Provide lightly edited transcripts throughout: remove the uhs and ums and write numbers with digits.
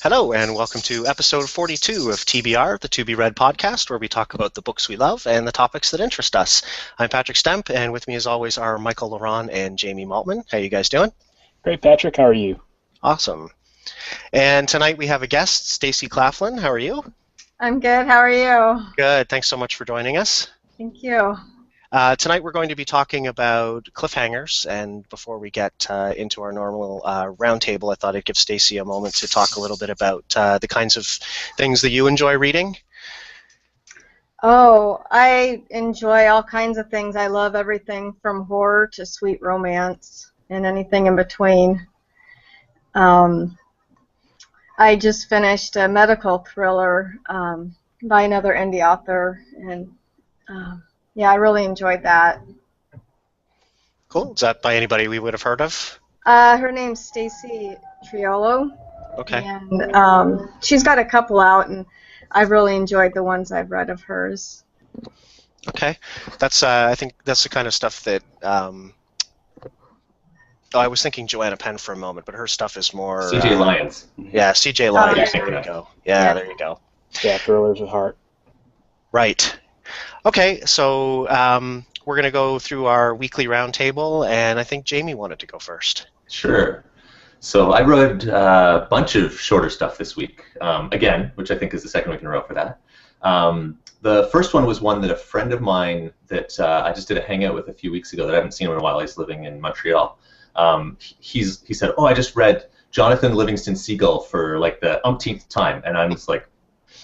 Hello, and welcome to episode 42 of TBR, the To Be Read podcast, where we talk about the books we love and the topics that interest us. I'm Patrick Stemp, and with me as always are Michael Ronn and Jamie Maltman. How you guys doing? Great, Patrick. How are you? Awesome. And tonight we have a guest, Stacy Claflin. How are you? I'm good. How are you? Good. Thanks so much for joining us. Thank you. Tonight we're going to be talking about Cliffhangers, and before we get into our normal roundtable, I thought I'd give Stacy a moment to talk a little bit about the kinds of things that you enjoy reading. Oh, I enjoy all kinds of things. I love everything from horror to sweet romance and anything in between. I just finished a medical thriller by another indie author, and yeah, I really enjoyed that. Cool. Is that by anybody we would have heard of? Her name's Stacy Triolo. Okay. And she's got a couple out, and I've really enjoyed the ones I've read of hers. Okay. That's I think that's the kind of stuff that I was thinking Joanna Penn for a moment, but her stuff is more C.J. Lyons. Yeah, C.J. Lyons. Yeah. There you go. Yeah, there you go. Yeah, thrillers with heart. Right. Okay, so we're going to go through our weekly roundtable, and I think Jamie wanted to go first. Sure. So I read a bunch of shorter stuff this week, again, which I think is the second week in a row for that. The first one was one that a friend of mine that I just did a hangout with a few weeks ago that I haven't seen in a while. He's living in Montreal. He said, "Oh, I just read Jonathan Livingston Seagull for like the umpteenth time," and I was like,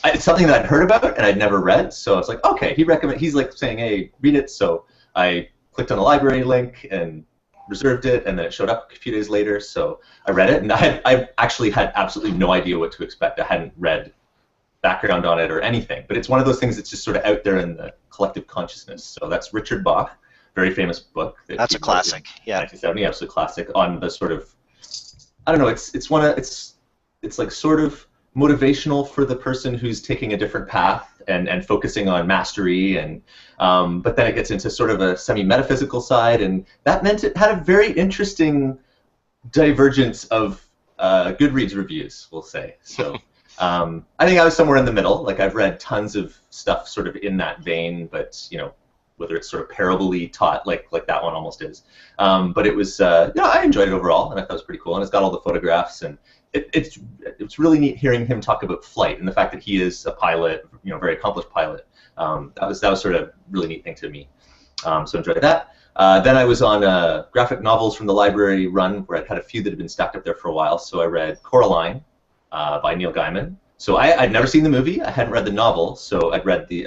it's something that I'd heard about and I'd never read, so I was like, okay, he's like saying, hey, read it, so I clicked on the library link and reserved it, and then it showed up a few days later, so I read it, and I actually had absolutely no idea what to expect. I hadn't read background on it or anything, but it's one of those things that's just sort of out there in the collective consciousness. So that's Richard Bach, very famous book. That's a classic, yeah. 1970, absolute classic, on the sort of, I don't know, it's like sort of motivational for the person who's taking a different path and focusing on mastery, and but then it gets into sort of a semi-metaphysical side, and that meant it had a very interesting divergence of Goodreads reviews, we'll say. So I think I was somewhere in the middle. Like, I've read tons of stuff sort of in that vein, but you know, whether it's sort of parably taught like that one almost is. But it was, I enjoyed it overall, and I thought it was pretty cool, and it's got all the photographs, and it's really neat hearing him talk about flight and the fact that he is a pilot, you know, very accomplished pilot. That was sort of a really neat thing to me. So enjoyed that. Then I was on graphic novels from the library run, where I'd had a few that had been stacked up there for a while. So I read Coraline by Neil Gaiman. So I'd never seen the movie. I hadn't read the novel, so I read the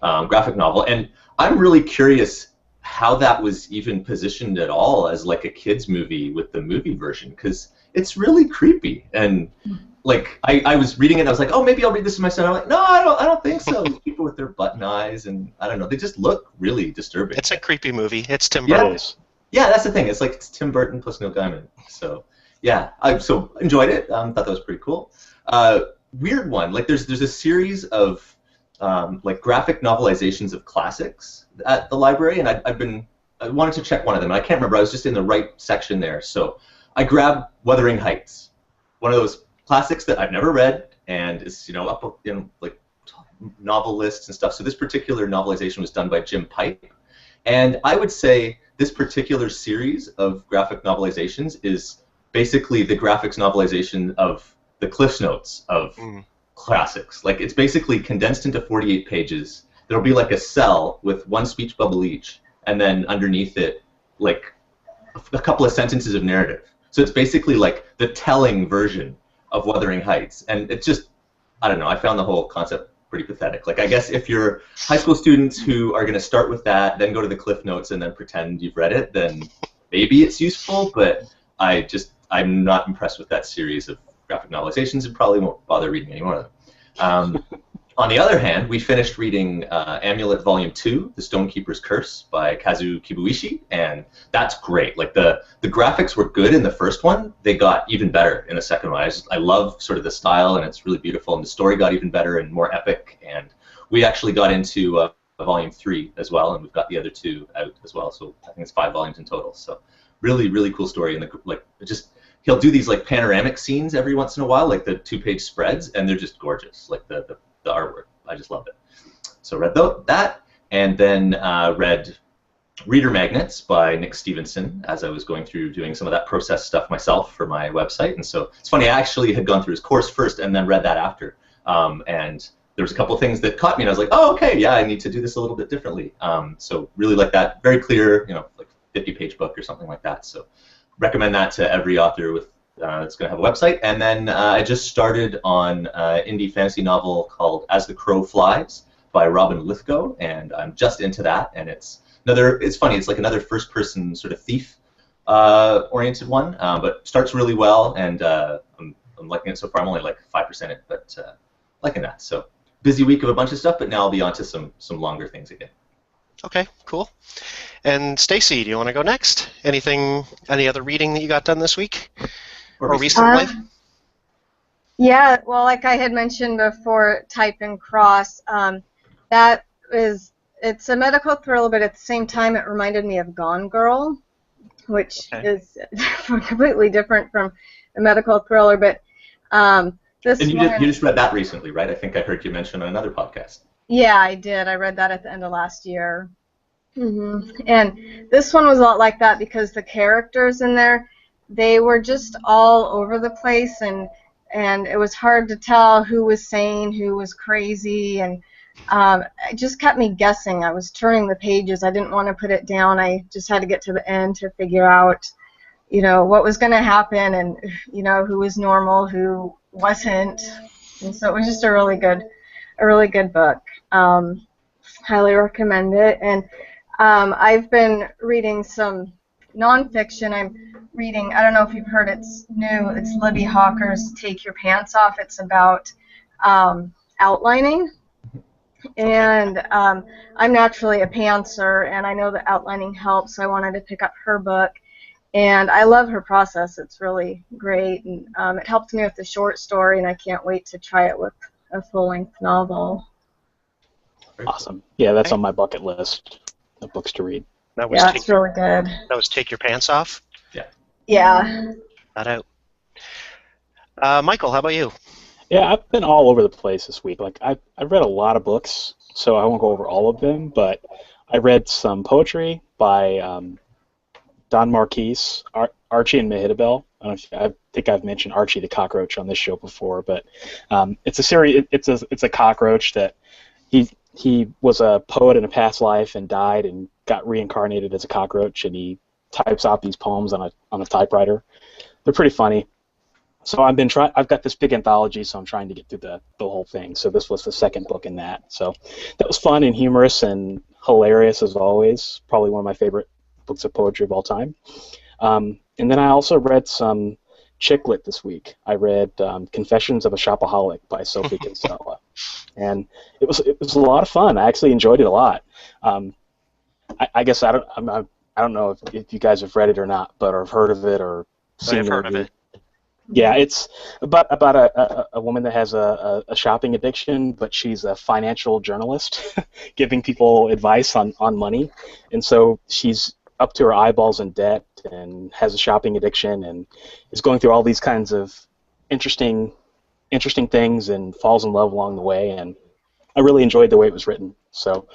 graphic novel, and I'm really curious how that was even positioned at all as like a kids movie with the movie version, because it's really creepy. And like I was reading it and I was like, oh, maybe I'll read this with my son. I'm like, no, I don't think so. People with their button eyes, and I don't know, they just look really disturbing. It's a creepy movie. It's Tim Burton's. Yeah, that's the thing. It's like it's Tim Burton plus Neil Gaiman. So yeah, I so enjoyed it. Thought that was pretty cool. Weird one. Like there's a series of like graphic novelizations of classics at the library, and I wanted to check one of them, and I can't remember. I was just in the right section there, so I grabbed Wuthering Heights, one of those classics that I've never read, and is, you know, up in like novel lists and stuff. So this particular novelization was done by Jim Pipe, and I would say this particular series of graphic novelizations is basically the graphics novelization of the Cliff's Notes of classics. Like, it's basically condensed into 48 pages. There'll be like a cell with one speech bubble each, and then underneath it, like a couple of sentences of narrative. So it's basically like the telling version of Wuthering Heights, and it's just, I don't know, I found the whole concept pretty pathetic. Like, I guess if you're high school students who are going to start with that, then go to the Cliff Notes and then pretend you've read it, then maybe it's useful, but I'm not impressed with that series of graphic novelizations, and probably won't bother reading any more of them. On the other hand, we finished reading Amulet Volume 2, The Stonekeeper's Curse by Kazu Kibuishi, and that's great. Like, the graphics were good in the first one. They got even better in the second one. I love sort of the style, and it's really beautiful, and the story got even better and more epic, and we actually got into Volume 3 as well, and we've got the other two out as well, so I think it's 5 volumes in total. So really, really cool story. And he'll do these like panoramic scenes every once in a while, like the 2-page spreads, and they're just gorgeous. Like the artwork, I just love it. So read that, and then read Reader Magnets by Nick Stevenson as I was going through doing some of that process stuff myself for my website. And so it's funny, I actually had gone through his course first and then read that after. And there was a couple of things that caught me, and I was like, oh, okay, yeah, I need to do this a little bit differently. So really like that, very clear, like 50-page book or something like that. So recommend that to every author that's going to have a website. And then I just started on an indie fantasy novel called As the Crow Flies by Robin Lithgow, and I'm just into that. And it's funny, it's like another first-person sort of thief oriented one, but starts really well, and I'm liking it so far. I'm only like 5% in, but liking that. So busy week of a bunch of stuff, but now I'll be on to some longer things again. Okay, cool. And Stacy, do you want to go next? Any other reading that you got done this week or recently? Yeah, well, like I had mentioned before, Type and Cross, it's a medical thriller, but at the same time it reminded me of Gone Girl, which is completely different from a medical thriller, but this and you one... you just read that recently, right? I think I heard you mention on another podcast. Yeah, I did. I read that at the end of last year. And this one was a lot like that because the characters in there, they were just all over the place, and it was hard to tell who was sane, who was crazy, and it just kept me guessing. I was turning the pages. I didn't want to put it down. I just had to get to the end to figure out, what was going to happen, and who was normal, who wasn't. And so it was just a really good book. Highly recommend it. And I've been reading some nonfiction. I'm reading, I don't know if you've heard, it's new. It's Libby Hawker's Take Your Pants Off. It's about outlining. And I'm naturally a pantser, and I know that outlining helps, so I wanted to pick up her book. And I love her process. It's really great. And it helped me with the short story, and I can't wait to try it with a full-length novel. Awesome. Yeah, that's on my bucket list of books to read. It's really good. That was Take Your Pants Off? Yeah. That out. Michael, how about you? Yeah, I've been all over the place this week. Like I've read a lot of books, so I won't go over all of them, but I read some poetry by Don Marquise, Archie and Mehitabel. I think I've mentioned Archie the cockroach on this show before, but it's a series. It's a cockroach that he was a poet in a past life and died and got reincarnated as a cockroach, and he types out these poems on a typewriter. They're pretty funny. So I've got this big anthology, so I'm trying to get through the whole thing. So this was the second book in that. So that was fun and humorous and hilarious as always. Probably one of my favorite books of poetry of all time. And then I also read some chick lit this week. I read Confessions of a Shopaholic by Sophie Kinsella, and it was a lot of fun. I actually enjoyed it a lot. I guess I don't know if you guys have read it or not, but or have heard of it or seen it. I've heard of it. Yeah, it's about a woman that has a shopping addiction, but she's a financial journalist giving people advice on money. And so she's up to her eyeballs in debt and has a shopping addiction and is going through all these kinds of interesting things and falls in love along the way. And I really enjoyed the way it was written. So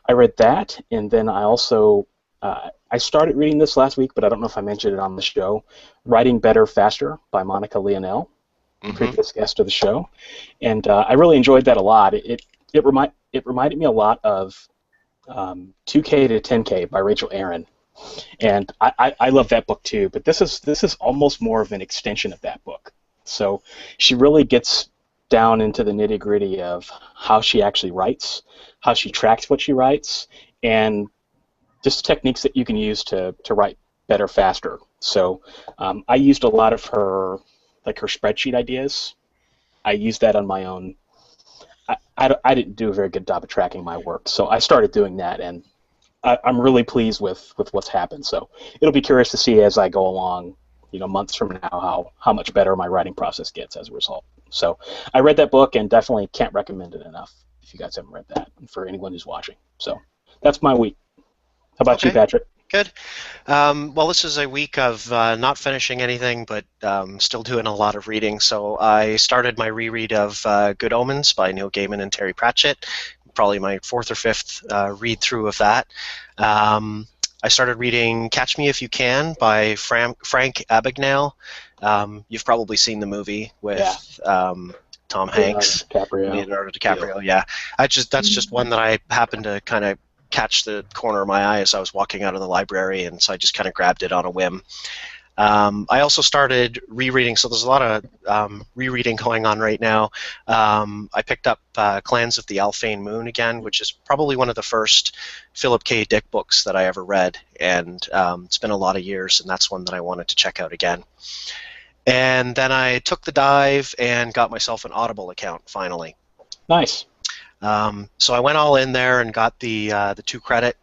I read that, and then I also I started reading this last week, but I don't know if I mentioned it on the show. Writing Better, Faster by Monica Leonel, previous guest of the show, and I really enjoyed that a lot. It reminded me a lot of 2K to 10K by Rachel Aaron, and I love that book too. But this is almost more of an extension of that book. So she really gets down into the nitty-gritty of how she actually writes, how she tracks what she writes, and just techniques that you can use to write better, faster. So I used a lot of her spreadsheet ideas. I used that on my own. I didn't do a very good job of tracking my work, so I started doing that, and I'm really pleased with what's happened. So it'll be curious to see as I go along, months from now, how much better my writing process gets as a result. So I read that book and definitely can't recommend it enough if you guys haven't read that, and for anyone who's watching. So that's my week. How about you, Patrick? Good. Well, this is a week of not finishing anything, but still doing a lot of reading. So I started my reread of Good Omens by Neil Gaiman and Terry Pratchett. Probably my fourth or fifth read through of that. I started reading Catch Me If You Can by Frank Abagnale. You've probably seen the movie with Tom Hanks, Leonardo DiCaprio. Yeah, that's just one that I happened to kind of catch the corner of my eye as I was walking out of the library, and so I just kind of grabbed it on a whim. I also started rereading, so there's a lot of rereading going on right now. I picked up Clans of the Alphane Moon again, which is probably one of the first Philip K. Dick books that I ever read, and it's been a lot of years, and that's one that I wanted to check out again. And then I took the dive and got myself an Audible account, finally. Nice. So I went all in there and got the 2-credit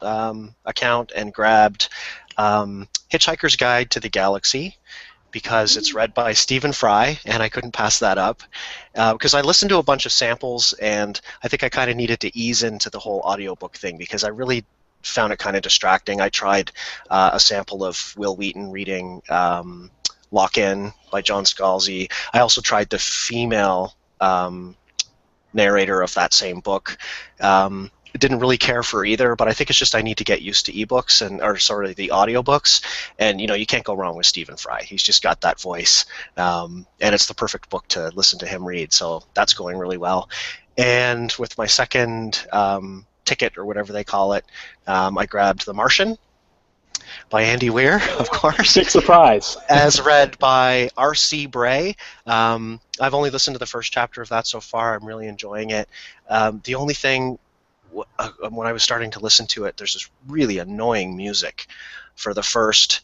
account and grabbed Hitchhiker's Guide to the Galaxy because it's read by Stephen Fry, and I couldn't pass that up because I listened to a bunch of samples, and I think I kind of needed to ease into the whole audiobook thing because I really found it kind of distracting. I tried a sample of Will Wheaton reading Lock In by John Scalzi. I also tried the female narrator of that same book. Didn't really care for either, but I think it's just I need to get used to ebooks the audiobooks, and you can't go wrong with Stephen Fry. He's just got that voice, and it's the perfect book to listen to him read. So that's going really well. And with my second ticket or whatever they call it, I grabbed The Martian by Andy Weir, of course. Big surprise. As read by R.C. Bray. I've only listened to the first chapter of that so far. I'm really enjoying it. The only thing, when I was starting to listen to it, there's this really annoying music for the first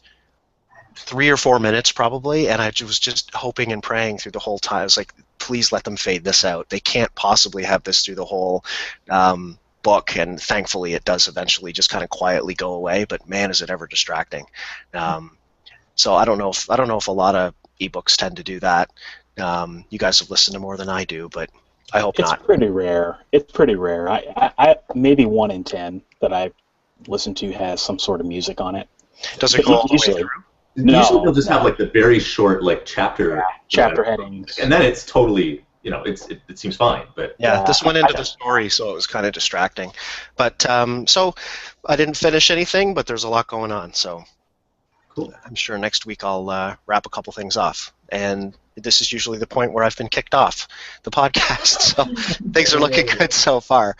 3 or 4 minutes probably, and I was just hoping and praying through the whole time. I was like, please let them fade this out. They can't possibly have this through the whole book, and thankfully it does eventually just kind of quietly go away, but man, is it ever distracting. So I don't know if a lot of ebooks tend to do that. You guys have listened to more than I do, but I hope not. It's pretty rare. I maybe 1 in 10 that I listen to has some sort of music on it. Does it go all the way through? Usually they'll just have like the very short chapter headings, and then it's totally it seems fine. But this went into the story, so it was kind of distracting. But so I didn't finish anything, but there's a lot going on. So cool. I'm sure next week I'll wrap a couple things off, and this is usually the point where I've been kicked off the podcast. So things are looking good so far.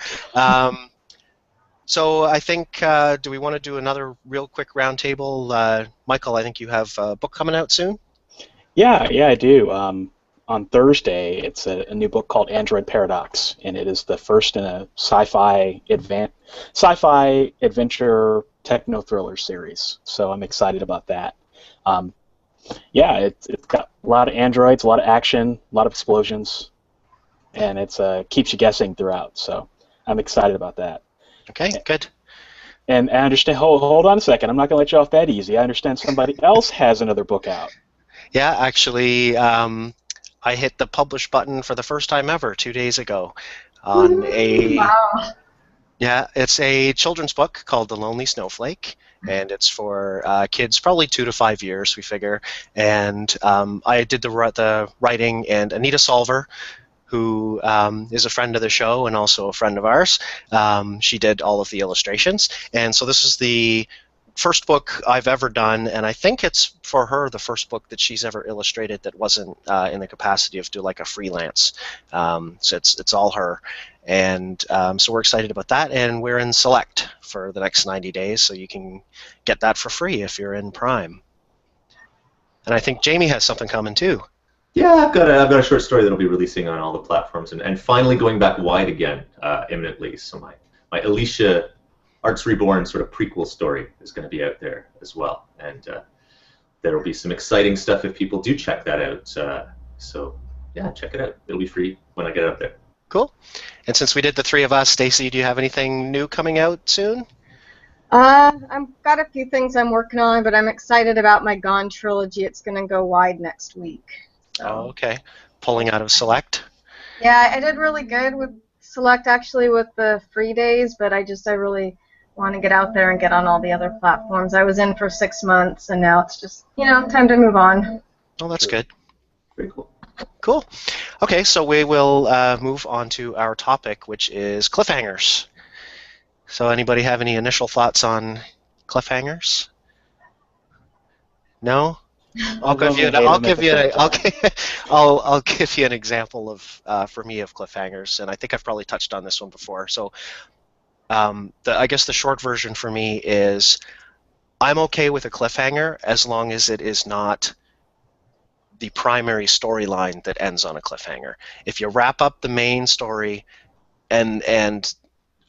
So I think, do we want to do another real quick roundtable? Michael, I think you have a book coming out soon? Yeah, I do. On Thursday, it's a new book called Android Paradox, and it is the first in a sci-fi adventure techno-thriller series. So I'm excited about that. It's got a lot of androids, a lot of action, a lot of explosions, and it keeps you guessing throughout. So I'm excited about that. Okay, good. And I understand. Hold on a second. I'm not going to let you off that easy. I understand somebody else has another book out. Yeah, actually, I hit the publish button for the first time ever 2 days ago on it's a children's book called The Lonely Snowflake, and it's for kids probably 2 to 5 years, we figure. And I did the writing, and Anita Solver, who is a friend of the show and also a friend of ours, she did all of the illustrations. And so this is the first book I've ever done, and I think it's for her the first book that she's ever illustrated that wasn't in the capacity of a freelance. So it's all her, and so we're excited about that, and we're in Select for the next 90 days, so you can get that for free if you're in Prime. And I think Jamie has something coming too. Yeah, I've got a short story that'll be releasing on all the platforms, and finally going back wide again imminently. So my Alicia Arts Reborn sort of prequel story is going to be out there as well, and there will be some exciting stuff if people do check that out. So yeah, check it out. It'll be free when I get it up there. Cool. And since we did the three of us, Stacy, do you have anything new coming out soon? I've got a few things I'm working on, but I'm excited about my Gone trilogy. It's going to go wide next week. So. Oh, okay. Pulling out of Select? Yeah, I did really good with Select, actually, with the free days, but I really want to get out there and get on all the other platforms. I was in for 6 months, and now it's just, time to move on. Oh, that's good. Very cool. Cool. Okay, so we will move on to our topic, which is cliffhangers. So anybody have any initial thoughts on cliffhangers? No? I'll give you an example of for me of cliffhangers, and I think I've probably touched on this one before. So I guess the short version for me is I'm okay with a cliffhanger as long as it is not the primary storyline that ends on a cliffhanger. If you wrap up the main story and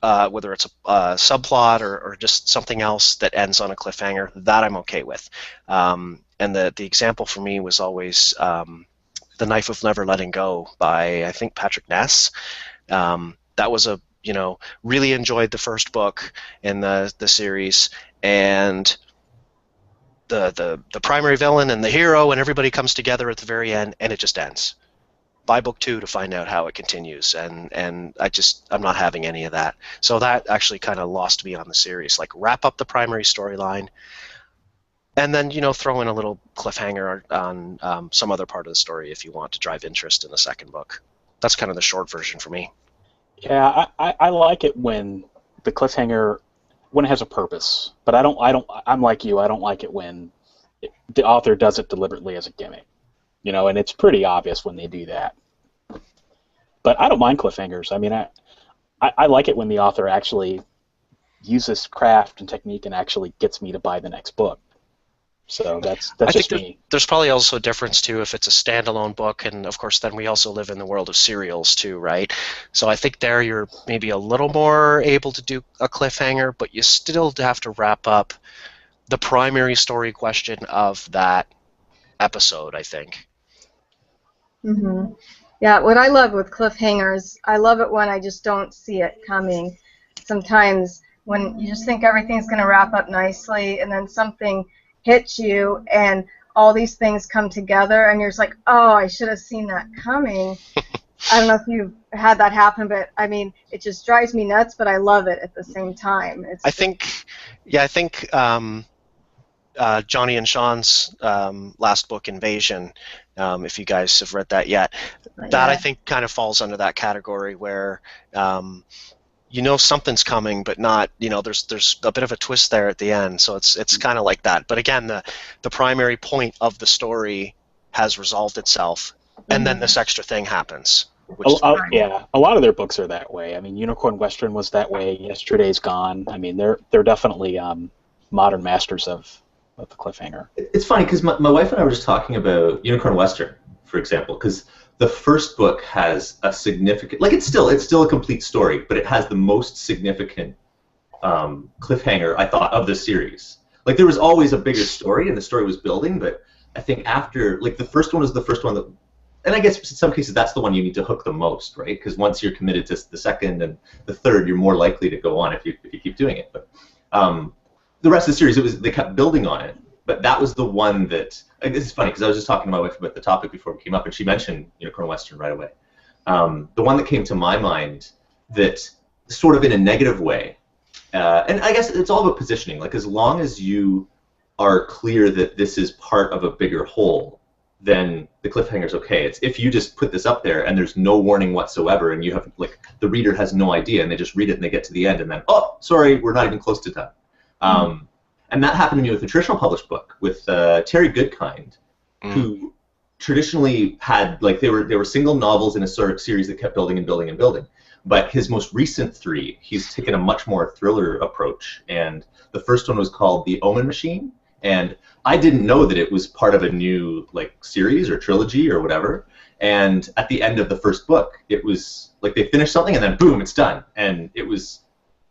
whether it's a subplot or just something else that ends on a cliffhanger, that I'm okay with. And the example for me was always The Knife of Never Letting Go by, I think, Patrick Ness. That was really enjoyed the first book in the series, and the primary villain and the hero and everybody comes together at the very end, and it just ends. Buy book 2 to find out how it continues, and I'm not having any of that. So that actually kind of lost me on the series. Like, wrap up the primary storyline, and then throw in a little cliffhanger on some other part of the story if you want to drive interest in the second book. That's kind of the short version for me. Yeah, I like it when the cliffhanger, when it has a purpose, but I'm like you, I don't like it when the author does it deliberately as a gimmick, and it's pretty obvious when they do that. But I don't mind cliffhangers. I mean, I like it when the author actually uses craft and technique and actually gets me to buy the next book. So that's just me. There's probably also a difference too if it's a standalone book, and of course then we also live in the world of serials too, right? So I think there you're maybe a little more able to do a cliffhanger, but you still have to wrap up the primary story question of that episode, I think. Mm-hmm. Yeah, what I love with cliffhangers, I love it when I just don't see it coming. Sometimes when you just think everything's going to wrap up nicely, and then something hits you, and all these things come together, and you're just like, oh, I should have seen that coming. I don't know if you've had that happen, but I mean, it just drives me nuts, but I love it at the same time. I think Johnny and Sean's last book, Invasion, if you guys have read that yet, I think kind of falls under that category where something's coming, but not, there's a bit of a twist there at the end, so it's kind of like that. But again, the primary point of the story has resolved itself, and then this extra thing happens. Yeah, a lot of their books are that way. I mean, Unicorn Western was that way. Yesterday's Gone. I mean, they're definitely modern masters of the cliffhanger. It's funny because my wife and I were just talking about Unicorn Western, for example, because the first book has a significant, it's still a complete story, but it has the most significant cliffhanger, I thought, of the series. Like, there was always a bigger story, and the story was building, but I think after, the first one was the first one that, and I guess in some cases that's the one you need to hook the most, right? Because once you're committed to the second and the third, you're more likely to go on if you keep doing it. But the rest of the series, they kept building on it. But that was the one that, this is funny because I was just talking to my wife about the topic before we came up, and she mentioned Unicorn Western right away. The one that came to my mind that sort of in a negative way, and I guess it's all about positioning, as long as you are clear that this is part of a bigger whole, then the cliffhanger's okay. It's if you just put this up there and there's no warning whatsoever, and you have, the reader has no idea, and they just read it and they get to the end, and then, oh, sorry, we're not even close to done. And that happened to me with a traditional published book with Terry Goodkind, who traditionally had, they were single novels in a sort of series that kept building and building and building. But his most recent 3, he's taken a much more thriller approach. And the first one was called The Omen Machine. And I didn't know that it was part of a new series or trilogy or whatever. And at the end of the first book, it was they finished something and then boom, it's done. And it was,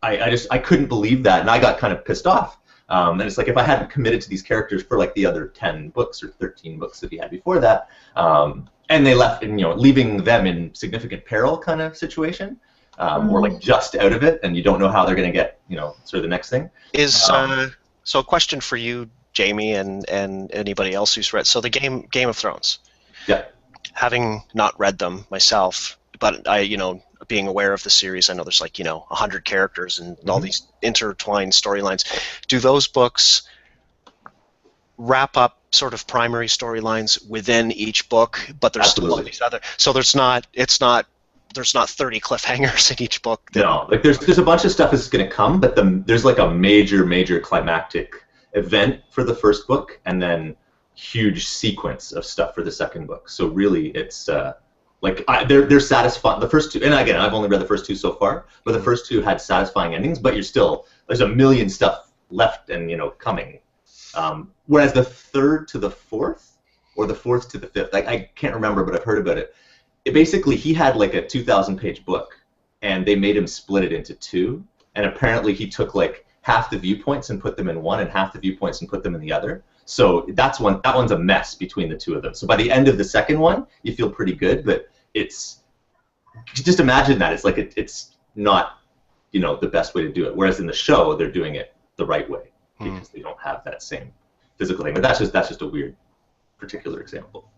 I couldn't believe that, and I got kind of pissed off. And it's if I hadn't committed to these characters for the other 10 books or 13 books that he had before that, and they left, leaving them in significant peril kind of situation, or just out of it, and you don't know how they're going to get, sort of the next thing. So a question for you, Jamie, and anybody else who's read. So the Game of Thrones. Yeah. Having not read them myself, but I being aware of the series, I know there's like 100 characters and all these intertwined storylines. Do those books wrap up sort of primary storylines within each book, but there's still all these other? So there's not 30 cliffhangers in each book. No, like there's a bunch of stuff that's going to come, but there's like a major climactic event for the first book, and then huge sequence of stuff for the second book. So really, it's they're satisfying. The first two, and again, I've only read the first two so far, but the first two had satisfying endings. But there's a million stuff left and coming. Whereas the third to the fourth, or the fourth to the fifth, I can't remember, but I've heard about it. Basically, he had like a 2,000-page book, and they made him split it into two. And apparently, he took like half the viewpoints and put them in one, and half the viewpoints and put them in the other. So that one's a mess between the two of them. So by the end of the second one, you feel pretty good, but it's just imagine that it's not the best way to do it. Whereas in the show, they're doing it the right way because they don't have that same physical thing. But that's just a weird particular example.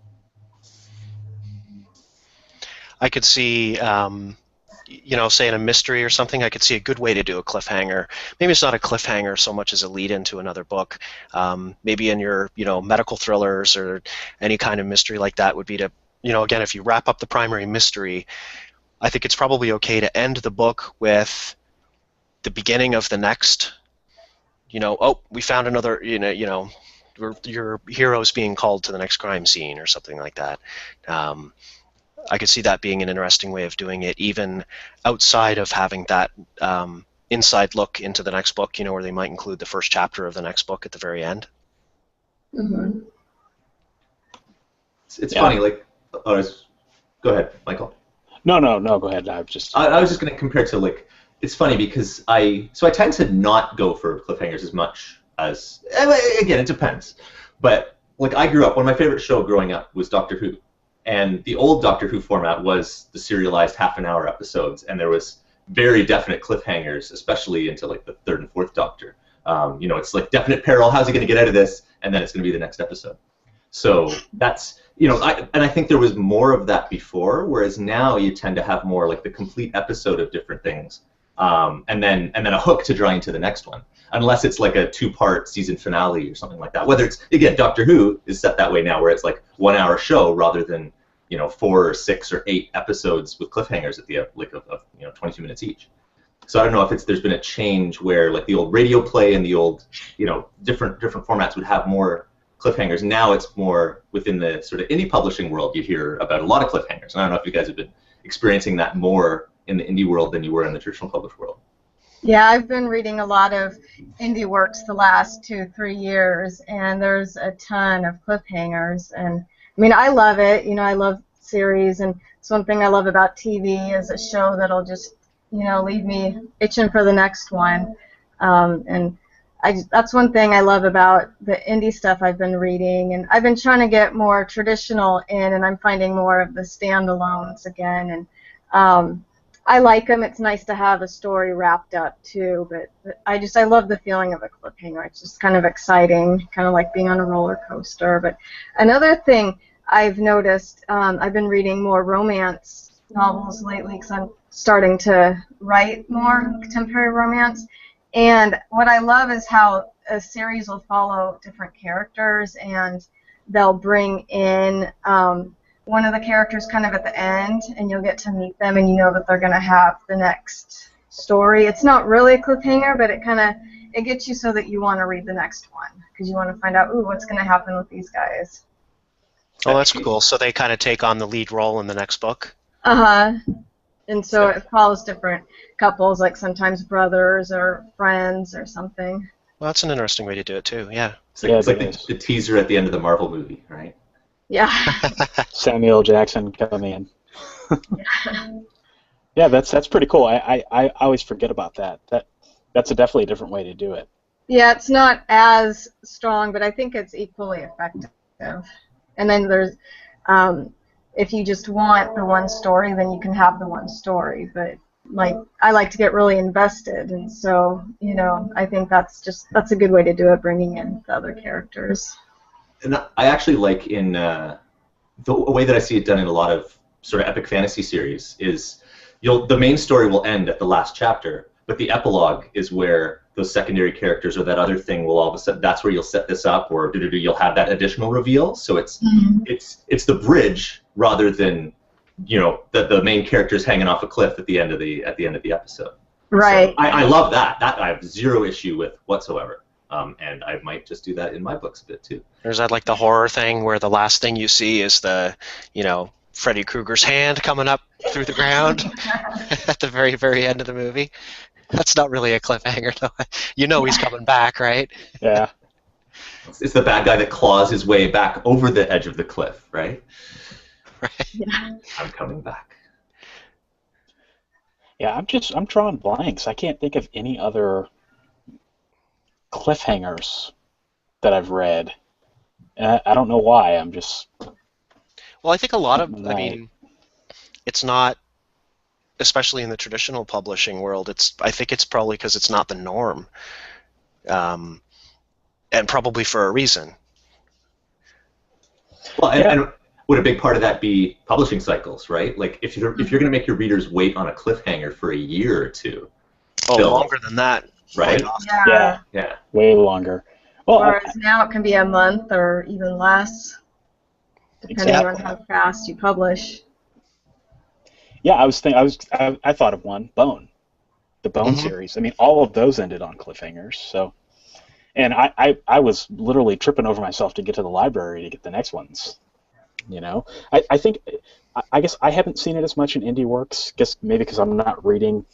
I could see, say in a mystery or something, I could see a good way to do a cliffhanger. Maybe it's not a cliffhanger so much as a lead into another book. Maybe in your, medical thrillers or any kind of mystery like that would be to, again, if you wrap up the primary mystery, I think it's probably okay to end the book with the beginning of the next, we found another, your hero's being called to the next crime scene or something like that. I could see that being an interesting way of doing it, even outside of having that inside look into the next book, where they might include the first chapter of the next book at the very end. Mm-hmm. It's funny, go ahead, Michael. No, go ahead. I was just going to compare to, it's funny because I tend to not go for cliffhangers as much as, again, it depends. But, I grew up, one of my favorite shows growing up was Doctor Who. And the old Doctor Who format was the serialized half-an-hour episodes, and there was very definite cliffhangers, especially into the third and fourth Doctor. It's like definite peril. How's he going to get out of this? And then it's going to be the next episode. So that's I think there was more of that before, whereas now you tend to have more the complete episode of different things, and then a hook to draw into the next one. Unless it's a 2-part season finale or something like that. Whether it's, again, Doctor Who is set that way now, where it's 1 hour show rather than 4 or 6 or 8 episodes with cliffhangers at the of 22 minutes each. So I don't know if there's been a change where the old radio play and the old different formats would have more cliffhangers. Now it's more within the sort of indie publishing world. You hear about a lot of cliffhangers. And I don't know if you guys have been experiencing that more in the indie world than you were in the traditional published world. Yeah, I've been reading a lot of indie works the last 2-3 years, and there's a ton of cliffhangers. And I mean, I love it. I love series, and it's one thing I love about TV is a show that'll just, leave me itching for the next one. And that's one thing I love about the indie stuff I've been reading. And I've been trying to get more traditional in, and I'm finding more of the standalones again. And I like them. It's nice to have a story wrapped up too, but I love the feeling of a cliffhanger. It's just kind of exciting, kind of like being on a roller coaster. But another thing I've noticed, I've been reading more romance novels lately because I'm starting to write more contemporary romance. And what I love is how a series will follow different characters, and they'll bring in one of the characters kind of at the end, and you'll get to meet them, and you know that they're going to have the next story. It's not really a cliffhanger, but it gets you so that you want to read the next one because you want to find out, ooh, what's going to happen with these guys. Oh, that's cool. So they kind of take on the lead role in the next book? Uh-huh. And so it follows different couples, like sometimes brothers or friends or something. Well, that's an interesting way to do it, too, yeah. It's like the teaser at the end of the Marvel movie, right? Yeah. Samuel Jackson coming in. Yeah, that's pretty cool. I always forget about that. That's definitely a different way to do it. Yeah, it's not as strong, but I think it's equally effective. And then there's, if you just want the one story, then you can have the one story. But I like to get really invested, and so I think that's a good way to do it, bringing in the other characters. And I actually like in the way that I see it done in a lot of sort of epic fantasy series is the main story will end at the last chapter, but the epilogue is where those secondary characters or that other thing will all of a sudden, that's where you'll set this up, or you'll have that additional reveal. So it's the bridge rather than the main characters hanging off a cliff at the end of the episode. Right. So I love that. That I have zero issue with whatsoever. And I might just do that in my books a bit too. There's that like the horror thing where the last thing you see is the Freddy Krueger's hand coming up through the ground at the very, very end of the movie. That's not really a cliffhanger, though. You know he's coming back, right? Yeah. It's the bad guy that claws his way back over the edge of the cliff, right? Right. Yeah. I'm coming back. Yeah, I'm drawing blanks. I can't think of any other cliffhangers that I've read. I don't know why. I'm just... Well, I think a lot of, I mean, it's not, especially in the traditional publishing world, I think it's probably because it's not the norm, and probably for a reason. Well, and would a big part of that be publishing cycles, right? Like if you're going to make your readers wait on a cliffhanger for a year or two. Oh, longer than that, right? Yeah, way longer. Well, whereas now it can be a month or even less, depending on how fast you publish. Yeah, I thought of one, Bone, the Bone series. I mean, all of those ended on cliffhangers. So, and I was literally tripping over myself to get to the library to get the next ones. I think, I guess I haven't seen it as much in indie works, maybe because I'm not reading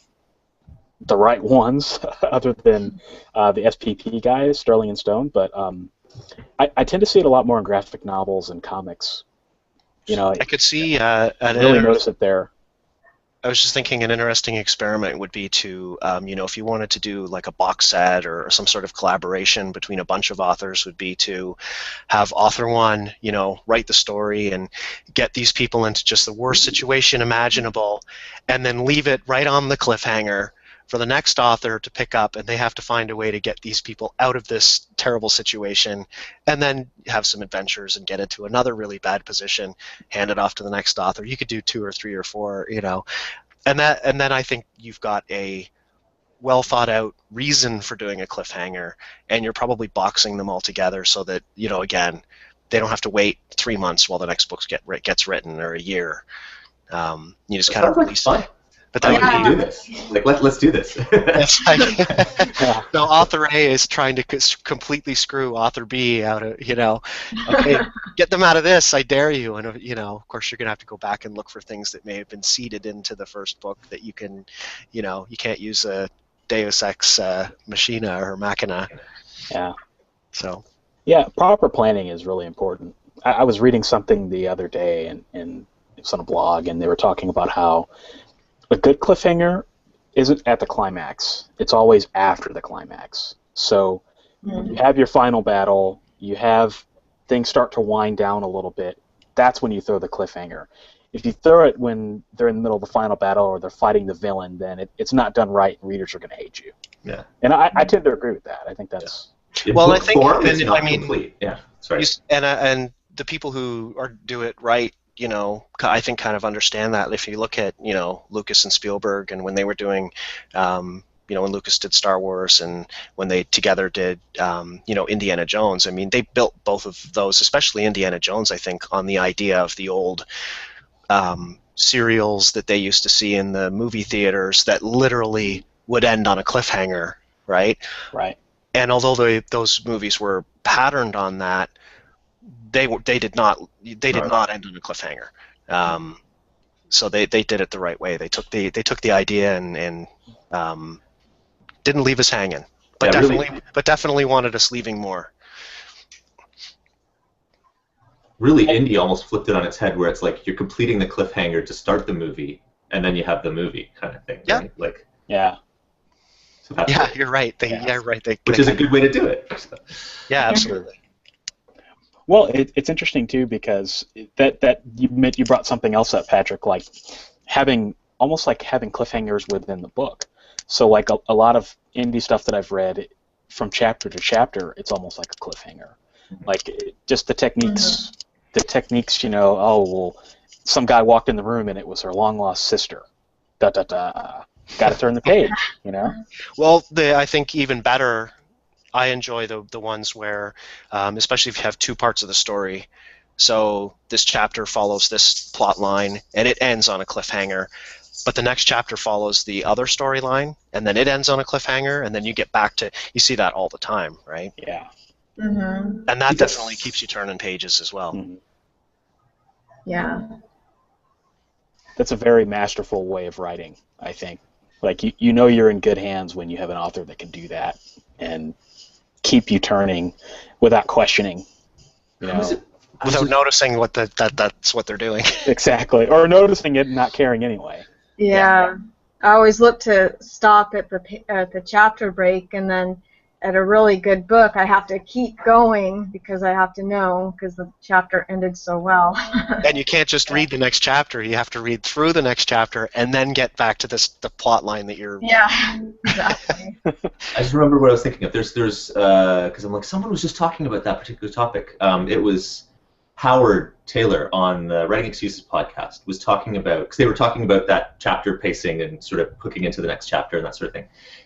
the right ones, other than the SPP guys, Sterling and Stone. But I tend to see it a lot more in graphic novels and comics. I could see really notice it there. I was just thinking an interesting experiment would be to, if you wanted to do like a box set or some sort of collaboration between a bunch of authors, would be to have author one, write the story and get these people into just the worst situation imaginable, and then leave it right on the cliffhanger for the next author to pick up, and they have to find a way to get these people out of this terrible situation, and then have some adventures and get into another really bad position, hand it off to the next author. You could do 2 or 3 or 4, and then I think you've got a well thought out reason for doing a cliffhanger, and you're probably boxing them all together so that again, they don't have to wait 3 months while the next book gets written, or a year. You just kind of release it. But then we can do this. Like, let's do this. It's like, so author A is trying to completely screw author B out of, okay, get them out of this, I dare you. And, of course, you're going to have to go back and look for things that may have been seeded into the first book that you can, you can't use a Deus Ex Machina or Machina. Yeah. So. Yeah, proper planning is really important. I was reading something the other day, and it's on a blog, and they were talking about how a good cliffhanger isn't at the climax. It's always after the climax. So you have your final battle, you have things start to wind down a little bit. That's when you throw the cliffhanger. If you throw it when they're in the middle of the final battle or they're fighting the villain, then it's not done right, and readers are going to hate you. Yeah. And I tend to agree with that. I think that's... Yeah. Well, I think it's not complete. Yeah, sorry. And the people who do it right, I think kind of understand that. If you look at, Lucas and Spielberg, and when they were doing, when Lucas did Star Wars and when they together did, Indiana Jones, I mean, they built both of those, especially Indiana Jones, I think, on the idea of the old serials that they used to see in the movie theaters that literally would end on a cliffhanger, right? Right. And although those movies were patterned on that, they did not end on a cliffhanger. So they did it the right way. They took the idea and didn't leave us hanging, but definitely wanted us leaving more. Really, indie almost flipped it on its head, where it's like you're completing the cliffhanger to start the movie, and then you have the movie kind of thing. Yeah. Right? Like. Yeah. So you're right. Which is a good way to do it. So. Yeah, absolutely. Well, it's interesting too, because that you brought something else up, Patrick, like having cliffhangers within the book. So like a lot of indie stuff that I've read, from chapter to chapter, it's almost like a cliffhanger. Like just the techniques, some guy walked in the room and it was her long lost sister. da da da. Got to turn the page, you know. Well, I think even better, I enjoy the ones where, especially if you have two parts of the story. So this chapter follows this plot line, and it ends on a cliffhanger. But the next chapter follows the other storyline, and then it ends on a cliffhanger, and then you get back to, you see that all the time, right? Yeah. Mm-hmm. And that definitely keeps you turning pages as well. Mm-hmm. Yeah. That's a very masterful way of writing, I think. Like, you know you're in good hands when you have an author that can do that and keep you turning without questioning, you know. Without noticing that's what they're doing. Exactly. Or noticing it and not caring anyway. Yeah. I always look to stop at the chapter break, and then at a really good book, I have to keep going because I have to know, because the chapter ended so well. And you can't just read the next chapter. You have to read through the next chapter and then get back to the plot line that you're... Yeah, exactly. I just remember what I was thinking of. There's because I'm like, someone was just talking about that particular topic. It was Howard Taylor on the Writing Excuses podcast was talking about, because they were talking about that chapter pacing and sort of hooking into the next chapter and that sort of thing.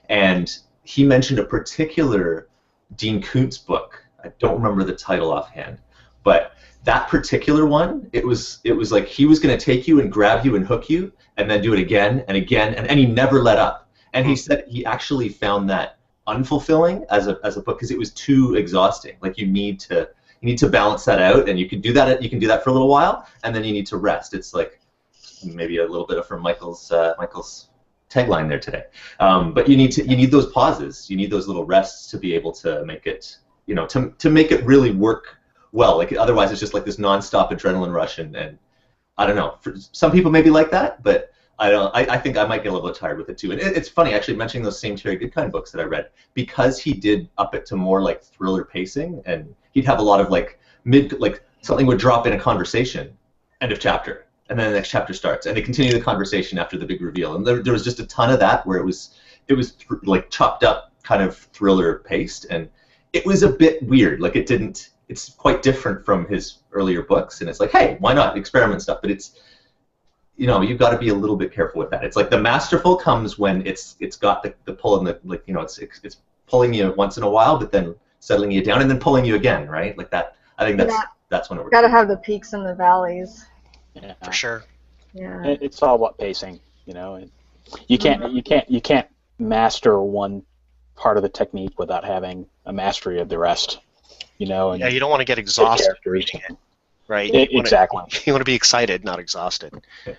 And he mentioned a particular Dean Koontz book. I don't remember the title offhand, but that particular one, it was like he was going to take you and grab you and hook you and then do it again and again, and he never let up. And he said he actually found that unfulfilling as a book because it was too exhausting. Like you need to balance that out, and you can do that for a little while, and then you need to rest. It's like maybe a little bit from Michael's tagline there today. But you need those pauses. You need those little rests to be able to make it, to make it really work well. Like otherwise, it's just like this nonstop adrenaline rush, and I don't know. For some people maybe like that, but I don't. I think I might get a little bit tired with it too. And it's funny actually mentioning those same Terry Goodkind books that I read, because he did up it to more like thriller pacing, and he'd have a lot of like something would drop in a conversation, end of chapter, and then the next chapter starts, and they continue the conversation after the big reveal. And there was just a ton of that where it was like chopped up, kind of thriller paced, and it was a bit weird. Like it's quite different from his earlier books, and it's like, hey, why not experiment stuff? But it's, you've got to be a little bit careful with that. It's like the masterful comes when it's got the pull and it's pulling you once in a while, but then settling you down and then pulling you again, right? Like that. I think that's when it works. Got to have the peaks and the valleys. Yeah. For sure. Yeah. It's all about pacing, And you can't master one part of the technique without having a mastery of the rest, And yeah, you don't want to get exhausted reading it, right? Exactly. You want to be excited, not exhausted. Yeah.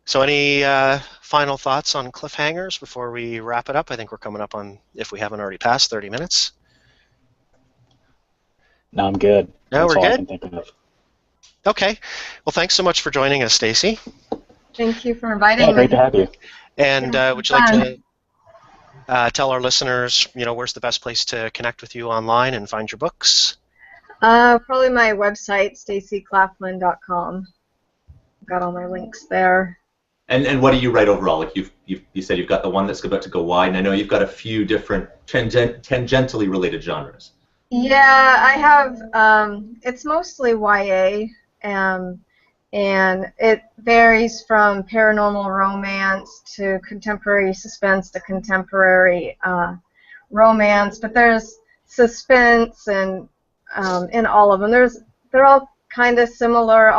So any final thoughts on Cliffhangers before we wrap it up? I think we're coming up on, if we haven't already passed, 30 minutes. No, I'm good. No, That's we're all good? I can think of. Okay. Well, thanks so much for joining us, Stacy. Thank you for inviting me. Great to have you. And would you like to tell our listeners, where's the best place to connect with you online and find your books? Probably my website, stacyclaflin.com. Got all my links there. And what do you write overall? Like you said you've got the one that's about to go wide, and I know you've got a few different tangentially related genres. Yeah, I have. It's mostly YA, and it varies from paranormal romance to contemporary suspense to contemporary romance. But there's suspense and in all of them. They're all kind of similar.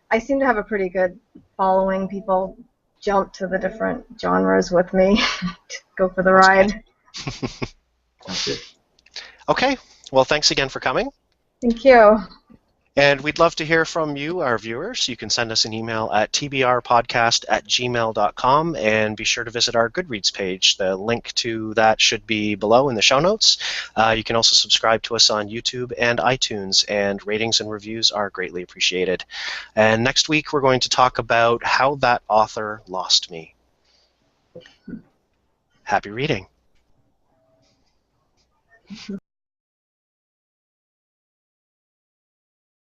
I seem to have a pretty good following. People jump to the different genres with me to go for the ride. That's good. Okay. Well, thanks again for coming. Thank you. And we'd love to hear from you, our viewers. You can send us an email at tbrpodcast@gmail.com, and be sure to visit our Goodreads page. The link to that should be below in the show notes. You can also subscribe to us on YouTube and iTunes, and ratings and reviews are greatly appreciated. And next week, we're going to talk about How That Author Lost Me. Happy reading.